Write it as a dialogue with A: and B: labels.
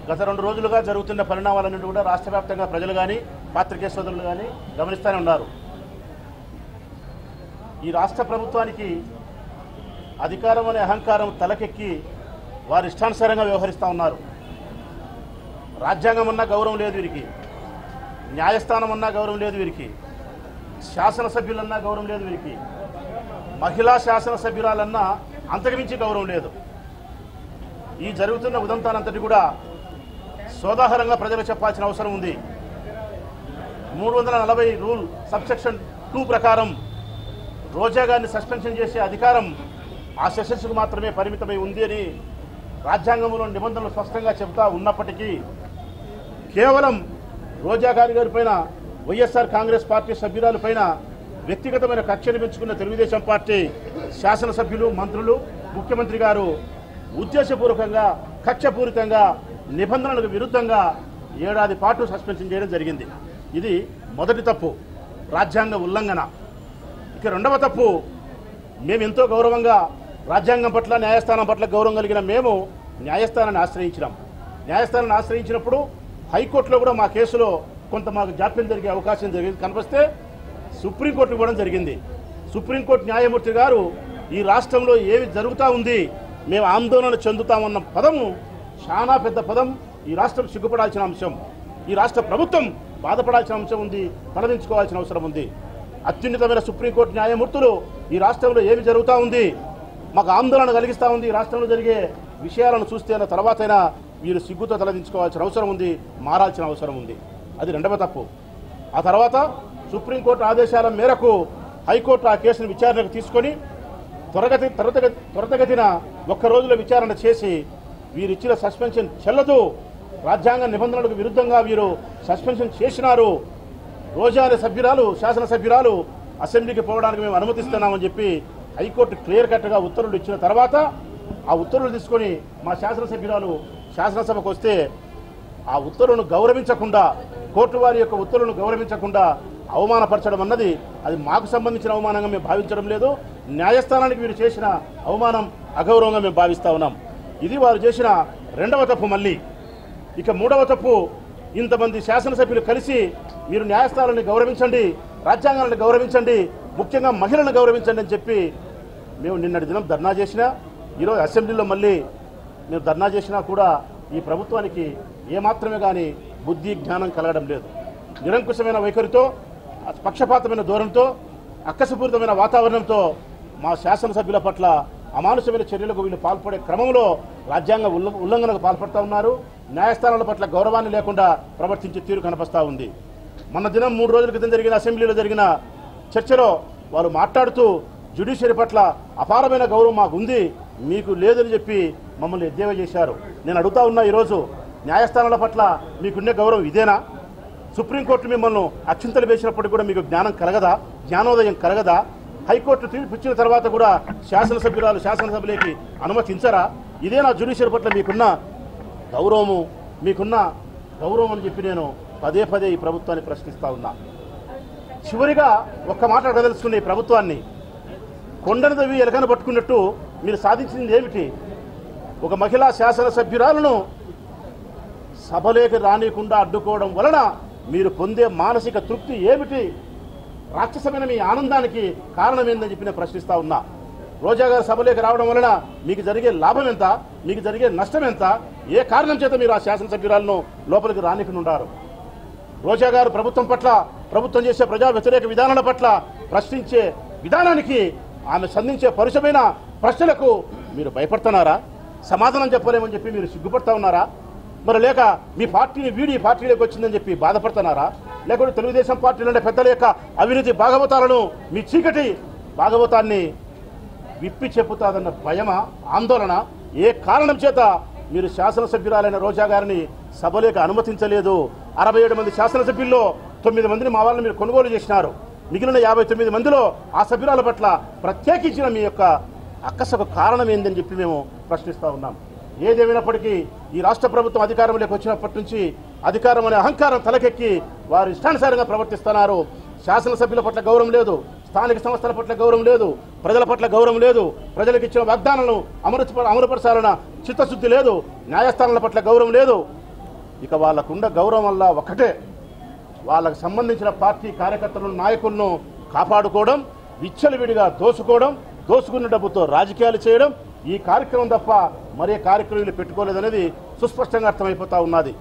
A: గత 2 రోజులుగా జరుగుతున్న పరిణామాలన్నీ కూడా రాష్ట్ర వ్యాప్తంగా ప్రజలు కానీ పాత్రికేయ సోదరులు కానీ గమనిస్తూనే ఉన్నారు. ఈ రాష్ట్ర ప్రభుత్వానికి అధికారం అనే అహంకారం తలకెక్కి వారి ఇష్టానుసారంగా వ్యవహరిస్తూ ఉన్నారు. రాజ్యాంగం అన్నా గౌరవం లేదు వీరికి, న్యాయస్థానం అన్నా గౌరవం లేదు వీరికి, శాసనసభ్యులన్నా గౌరవం లేదు వీరికి, మహిళా శాసనసభ్యురాలన్నా అంతకుమించి గౌరవం లేదు. ఈ జరుగుతున్న ఉదంతానంతటి కూడా సోదాహరంగా ప్రజలకు చెప్పాల్సిన అవసరం ఉంది. 340 రూల్ సబ్సెక్షన్ 2 ప్రకారం రోజా గారిని సస్పెన్షన్ చేసే అధికారం ఆ సెషన్స్కు మాత్రమే పరిమితమై ఉంది అని రాజ్యాంగంలో నిబంధనలు స్పష్టంగా చెబుతా ఉన్నప్పటికీ కేవలం రోజా గారి పైన వైఎస్ఆర్ కాంగ్రెస్ పార్టీ సభ్యురాలపైన వ్యక్తిగతమైన కక్షను పెంచుకున్న తెలుగుదేశం పార్టీ శాసనసభ్యులు, మంత్రులు, ముఖ్యమంత్రి గారు ఉద్దేశపూర్వకంగా కక్షపూరితంగా నిబంధనలకు విరుద్ధంగా 7 ఏడాది పాటు సస్పెన్షన్ చేయడం జరిగింది. ఇది మొదటి తప్పు, రాజ్యాంగ ఉల్లంఘన. ఇక రెండవ తప్పు, మేము ఎంతో గౌరవంగా రాజ్యాంగం పట్ల న్యాయస్థానం పట్ల గౌరవం కలిగిన మేము న్యాయస్థానాన్ని ఆశ్రయించినాం. న్యాయస్థానాన్ని ఆశ్రయించినప్పుడు హైకోర్టులో కూడా మా కేసులో కొంత మాకు జాప్యం జరిగే అవకాశం జరిగింది కనిపిస్తే సుప్రీంకోర్టు కూడా జరిగింది. సుప్రీంకోర్టు న్యాయమూర్తి గారు ఈ రాష్ట్రంలో ఏమి జరుగుతూ ఉంది, మేము ఆందోళన చెందుతామన్న పదము చాలా పెద్ద పదం. ఈ రాష్ట్రం సిగ్గుపడాల్సిన అంశం, ఈ రాష్ట్ర ప్రభుత్వం బాధపడాల్సిన అంశం ఉంది, తలదించుకోవాల్సిన అవసరం ఉంది. అత్యున్నతమైన సుప్రీంకోర్టు న్యాయమూర్తులు ఈ రాష్ట్రంలో ఏమి జరుగుతూ ఉంది, మాకు ఆందోళన కలిగిస్తూ ఉంది, ఈ రాష్ట్రంలో జరిగే విషయాలను చూస్తే తర్వాతైనా వీరు సిగ్గుతో తలదించుకోవాల్సిన అవసరం ఉంది, మారాల్సిన అవసరం ఉంది. అది రెండవ తప్పు. ఆ తర్వాత సుప్రీంకోర్టు ఆదేశాల మేరకు హైకోర్టు ఆ కేసును విచారణకు తీసుకొని త్వరితగతిన 1 రోజులో విచారణ చేసి వీరిచ్చిన సస్పెన్షన్ చెల్లదు, రాజ్యాంగ నిబంధనలకు విరుద్ధంగా వీరు సస్పెన్షన్ చేసినారు, రోజా అనే సభ్యురాలు, శాసనసభ్యురాలు అసెంబ్లీకి పోవడానికి మేము అనుమతిస్తున్నామని చెప్పి హైకోర్టు క్లియర్ కట్గా ఉత్తర్వులు ఇచ్చిన తర్వాత ఆ ఉత్తర్వులు తీసుకొని మా శాసనసభ్యురాలు శాసనసభకు వస్తే ఆ ఉత్తర్వులను గౌరవించకుండా, కోర్టు వారి యొక్క ఉత్తర్వులను గౌరవించకుండా అవమానపరచడం అన్నది అది మాకు సంబంధించిన అవమానంగా మేము భావించడం లేదు, న్యాయస్థానానికి వీరు చేసిన అవమానం, అగౌరవంగా మేము భావిస్తూ ఉన్నాం. ఇది వారు చేసిన రెండవ తప్పు. మళ్ళీ ఇక మూడవ తప్పు, ఇంతమంది శాసనసభ్యులు కలిసి మీరు న్యాయస్థానాన్ని గౌరవించండి, రాజ్యాంగాలను గౌరవించండి, ముఖ్యంగా మహిళలను గౌరవించండి అని చెప్పి మేము నిన్నటి దినం ధర్నా చేసినా, ఈరోజు అసెంబ్లీలో మళ్ళీ మేము ధర్నా చేసినా కూడా ఈ ప్రభుత్వానికి ఏమాత్రమే కానీ బుద్ధి జ్ఞానం కలగడం లేదు. నిరంకుశమైన వైఖరితో, పక్షపాతమైన ధోరణితో, అక్కసుపూరితమైన వాతావరణంతో మా శాసనసభ్యుల పట్ల అమానుషమైన చర్యలకు వీళ్ళు పాల్పడే క్రమంలో రాజ్యాంగ ఉల్లంఘనకు పాల్పడుతూ ఉన్నారు. న్యాయస్థానాల పట్ల గౌరవాన్ని లేకుండా ప్రవర్తించే తీరు కనిపిస్తూ ఉంది. మొన్న దినం 3 రోజుల క్రితం జరిగిన అసెంబ్లీలో జరిగిన చర్చలో వారు మాట్లాడుతూ జ్యుడిషియరీ పట్ల అపారమైన గౌరవం మాకు ఉంది, మీకు లేదని చెప్పి మమ్మల్ని ఎద్దేవా చేశారు. నేను అడుగుతా ఉన్నా, ఈరోజు న్యాయస్థానాల పట్ల మీకున్న గౌరవం ఇదేనా? సుప్రీంకోర్టు మిమ్మల్ని అక్షింతలు వేసినప్పటికీ కూడా మీకు జ్ఞానం కలగదా, జ్ఞానోదయం కలగదా? హైకోర్టు తీర్పు ఇచ్చిన తర్వాత కూడా శాసనసభ్యురాలు శాసనసభలోకి అనుమతించరా? ఇదేనా జ్యుడిషియరీ పట్ల మీకున్న గౌరవము, మీకున్న గౌరవం అని చెప్పి నేను పదే పదే ఈ ప్రభుత్వాన్ని ప్రశ్నిస్తా ఉన్నా. చివరిగా ఒక్క మాట అడగదలుచుకున్న ఈ ప్రభుత్వాన్ని, కొండను తవ్వి ఎలకను పట్టుకున్నట్టు మీరు సాధించింది ఏమిటి? ఒక మహిళా శాసనసభ్యురాలను సభలోకి రానియకుండా అడ్డుకోవడం వలన మీరు పొందే మానసిక తృప్తి ఏమిటి? రాక్షసమైన మీ ఆనందానికి కారణం ఏందని చెప్పి నేను ప్రశ్నిస్తా ఉన్నా. రోజా గారు సభలోకి రావడం వలన మీకు జరిగే లాభం ఎంత, మీకు జరిగే నష్టం ఎంత? ఏ కారణం చేత మీరు ఆ శాసనసభ్యురాలను లోపలికి రానికుండా ఉన్నారు? రోజా గారు ప్రభుత్వం పట్ల, ప్రభుత్వం చేసే ప్రజా వ్యతిరేక విధానాల పట్ల ప్రశ్నించే విధానానికి, ఆమె సంధించే పరుషమైన ప్రశ్నలకు మీరు భయపడుతున్నారా? సమాధానం చెప్పలేమని చెప్పి మీరు సిగ్గుపడతా ఉన్నారా? మరి లేక మీ పార్టీని వీడి పార్టీలోకి వచ్చిందని చెప్పి బాధపడుతున్నారా? లేకుంటే తెలుగుదేశం పార్టీలోని పెద్దల యొక్క అవినీతి భాగవతాలను, మీ చీకటి భాగవతాన్ని విప్పి చెప్పుతాదన్న భయమా, ఆందోళన? ఏ కారణం చేత మీరు శాసనసభ్యురాలైన రోజా గారిని సభలోకి అనుమతించలేదు? 67 మంది శాసనసభ్యుల్లో 9 మందిని మా వాళ్ళని మీరు కొనుగోలు చేసినారు. మిగిలిన 59 మందిలో ఆ సభ్యురాల పట్ల ప్రత్యేకించిన మీ యొక్క అక్కసకు కారణం ఏందని చెప్పి మేము ప్రశ్నిస్తూ ఉన్నాం. ఏదేమైనప్పటికీ ఈ రాష్ట్ర ప్రభుత్వం అధికారంలోకి వచ్చినప్పటి నుంచి అధికారం అనే అహంకారం తలకెక్కి వారు ఇష్టానుసారంగా ప్రవర్తిస్తున్నారు. శాసనసభ్యుల పట్ల గౌరవం లేదు, స్థానిక సంస్థల పట్ల గౌరవం లేదు, ప్రజల పట్ల గౌరవం లేదు, ప్రజలకు ఇచ్చిన వాగ్దానాలను అమలుపరచాలన్న చిత్తశుద్ధి లేదు, న్యాయస్థానాల పట్ల గౌరవం లేదు. ఇక వాళ్ళకుండ గౌరవం వల్ల ఒకటే, వాళ్ళకు సంబంధించిన పార్టీ కార్యకర్తలను నాయకులను కాపాడుకోవడం, విచ్చలవిడిగా దోచుకోవడం, దోచుకున్న డబ్బుతో రాజకీయాలు చేయడం, ఈ కార్యక్రమం తప్ప మరే కార్యక్రమాలు పెట్టుకోలేదనేది సుస్పష్టంగా అర్థమైపోతా ఉన్నది.